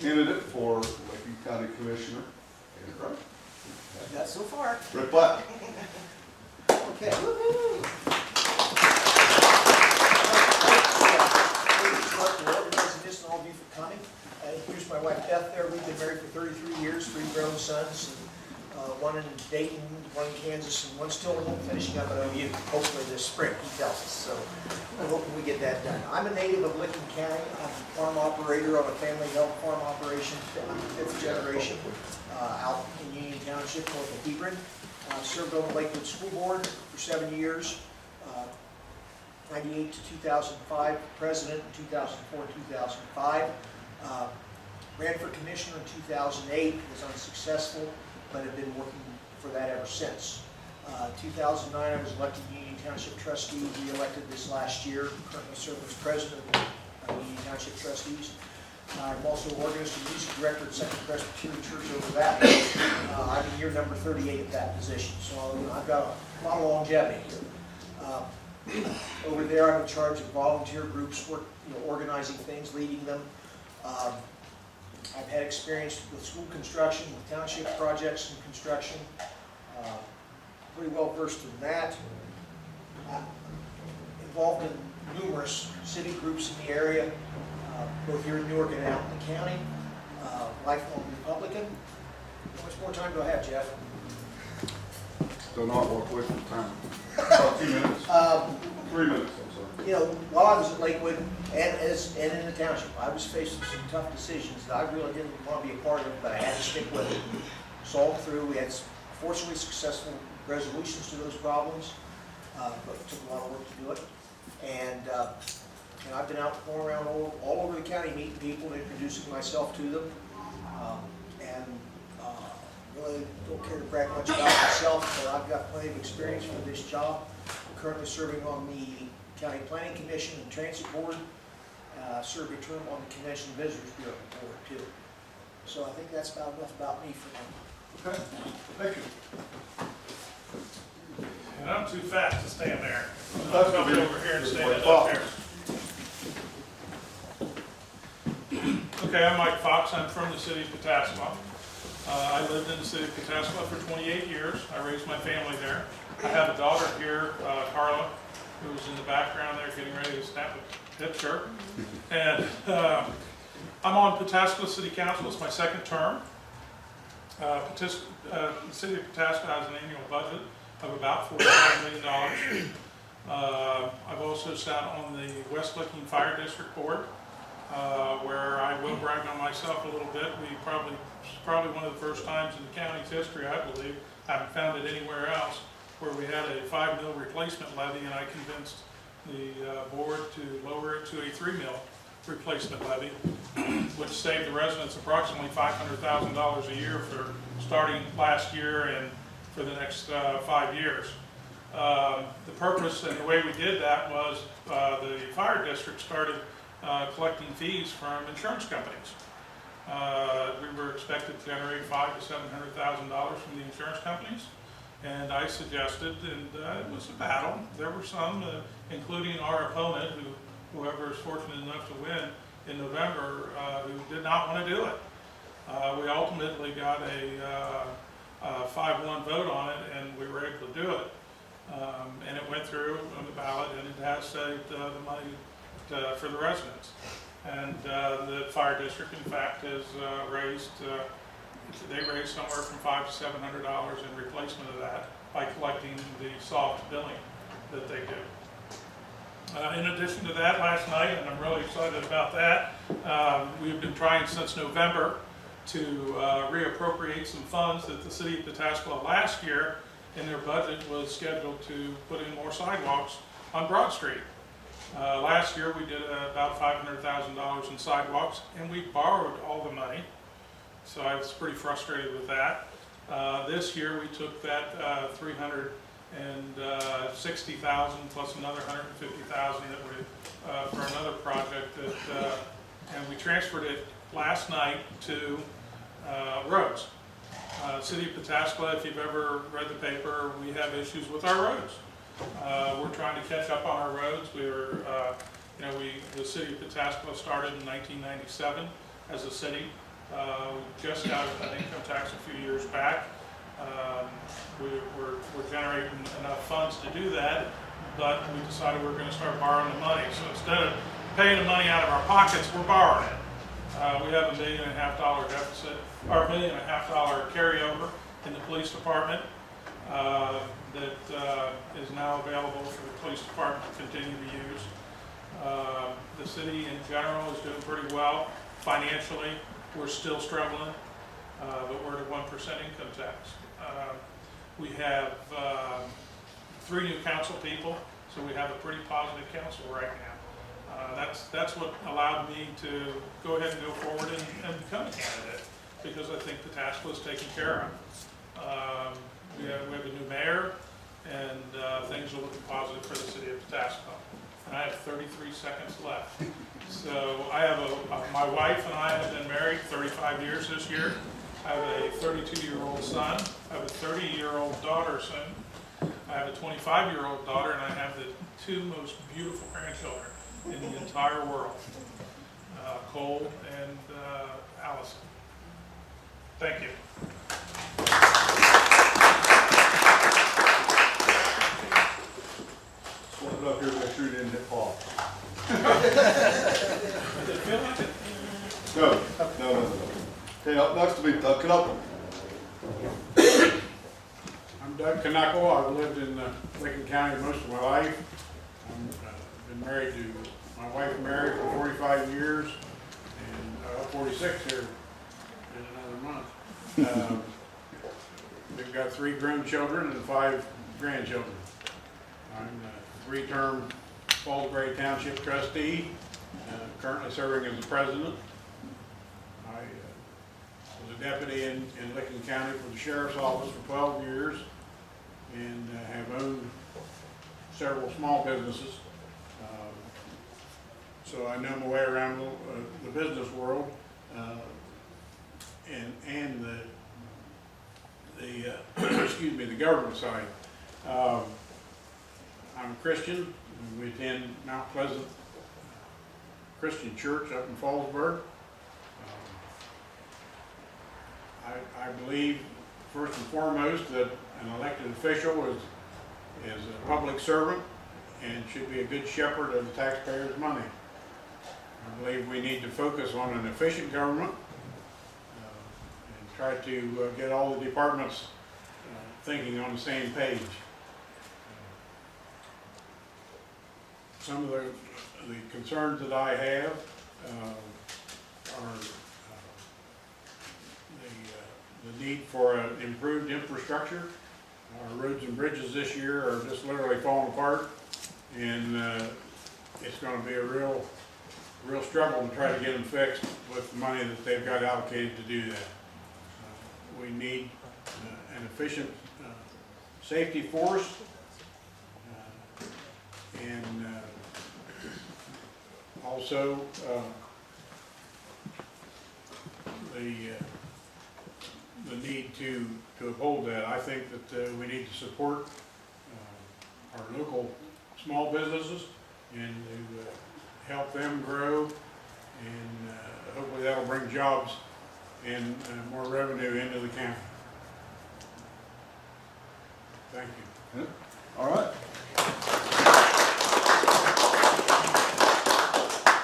candidate for Licking County Commissioner. Right? Not so far. Rick Black. Okay. Woo-hoo. Start for organizing this and all of you for coming. Here's my wife Beth there. We've been married for 33 years, 3 grown sons, and one in Dayton, one in Kansas, and one still at home finishing up at OU, hopefully this spring, he tells us. So I'm hoping we get that done. I'm a native of Licking County. I'm a farm operator on a family-held farm operation, 5th generation, out in Union Township, north of Hebron. Served on the Lakewood School Board for 7 years, 98 to 2005, president in 2004 and 2005. Ran for commissioner in 2008, was unsuccessful, but have been working for that ever since. 2009, I was elected Union Township trustee, re-elected this last year, currently serving as president of Union Township Trustees. I'm also organist and music director at Second Presbyterian Church over that. I'm in year number 38 at that position, so I've got a lot of longevity here. Over there, I'm in charge of volunteer groups, organizing things, leading them. I've had experience with school construction, with township projects and construction. Pretty well versed in that. Involved in numerous city groups in the area, both here in Newark and out in the county. Lifelong Republican. How much more time do I have, Jeff? Do not walk away from time. About 2 minutes. 3 minutes, I'm sorry. You know, while I was at Lakewood and in the township, I was facing some tough decisions that I really didn't want to be a part of, but I had to stick with it. Solved through. We had fortunately successful resolutions to those problems, but it took a lot of work to do it. And I've been out going around all over the county meeting people and introducing myself to them. Really don't care to brag much about myself, but I've got plenty of experience for this job. I'm currently serving on the County Planning Commission and Transit Board. Served a term on the Convention Visitors Bureau Board too. So I think that's about enough about me for now. Okay, thank you. And I'm too fast to stand there. That's I'll come good. over here and stand up there. Okay, I'm Mike Fox. I'm from the city of Pataskla. I lived in the city of Pataskla for 28 years. I raised my family there. I have a daughter here, Carla, who's in the background there getting ready to snap a picture. And I'm on Pataskla City Council. It's my second term. The city of Pataskla has an annual budget of about $45 million. I've also sat on the West Licking Fire District Board, where I will brag on myself a little bit. Probably one of the first times in the county's history, I believe, I haven't found it anywhere else, where we had a 5 mil replacement levy, and I convinced the board to lower it to a 3 mil replacement levy, which saved the residents approximately $500,000 a year for starting last year and for the next 5 years. The purpose and the way we did that was the fire district started collecting fees from insurance companies. We were expected to generate $500,000 to $700,000 from the insurance companies, and I suggested, and it was a battle. There were some, including our opponent, whoever is fortunate enough to win in November, who did not want to do it. We ultimately got a 5-1 vote on it, and we were able to do it. And it went through on the ballot, and it has saved the money for the residents. And the fire district, in fact, has raised somewhere from $500 to $700 in replacement of that by collecting the soft billing that they do. In addition to that, last night, and I'm really excited about that, we've been trying since November to reappropriate some funds that the city of Pataskla last year in their budget was scheduled to put in more sidewalks on Broad Street. Last year we did about $500,000 in sidewalks, and we borrowed all the money, so I was pretty frustrated with that. This year we took that $360,000 plus another $150,000 that we for another project that, and we transferred it last night to roads. City of Pataskla, if you've ever read the paper, we have issues with our roads. We're trying to catch up on our roads. The city of Pataskla started in 1997 as a city. We just got an income tax a few years back. We're generating enough funds to do that, but we decided we were going to start borrowing the money. So instead of paying the money out of our pockets, we're borrowing it. We have $1.5 million deficit, or $1.5 million carryover in the police department that is now available for the police department to continue to use. The city in general is doing pretty well. Financially, we're still struggling, but we're at a 1% income tax. We have 3 new council people, so we have a pretty positive council right now. That's what allowed me to go ahead and go forward and become a candidate, because I think Pataskla is taken care of. We have a new mayor, and things are looking positive for the city of Pataskla. And I have 33 seconds left. So I have my wife and I have been married 35 years this year. I have a 32-year-old son. I have a 30-year-old daughter soon. I have a 25-year-old daughter, and I have the 2 most beautiful grandchildren in the entire world, Cole and Allison. Thank you. Hold it up here, make sure you didn't hit Paul. Does it feel like it? No. Okay, up next will be Doug Knuckle. I'm Doug Knuckle. I've lived in Lincoln County most of my life. I've been married to my wife, married for 45 years, and 46 here in another month. We've got 3 grown children and 5 grandchildren. I'm a 3-term Fallsbury Township trustee, currently serving as the president. I was a deputy in Lincoln County for the sheriff's office for 12 years and have owned several small businesses. So I know my way around the business world and the excuse me, the government side. I'm a Christian. We attend Mount Pleasant Christian Church up in Fallsburg. I believe, first and foremost, that an elected official is a public servant and should be a good shepherd of the taxpayers' money. I believe we need to focus on an efficient government and try to get all the departments thinking on the same page. Some of the concerns that I have are the need for an improved infrastructure. Our roads and bridges this year are just literally falling apart, and it's going to be a real struggle to try to get them fixed with the money that they've got allocated to do that. We need an efficient safety force, and also the need to uphold that. I think that we need to support our local small businesses and to help them grow, and hopefully that'll bring jobs and more revenue into the county. Thank you.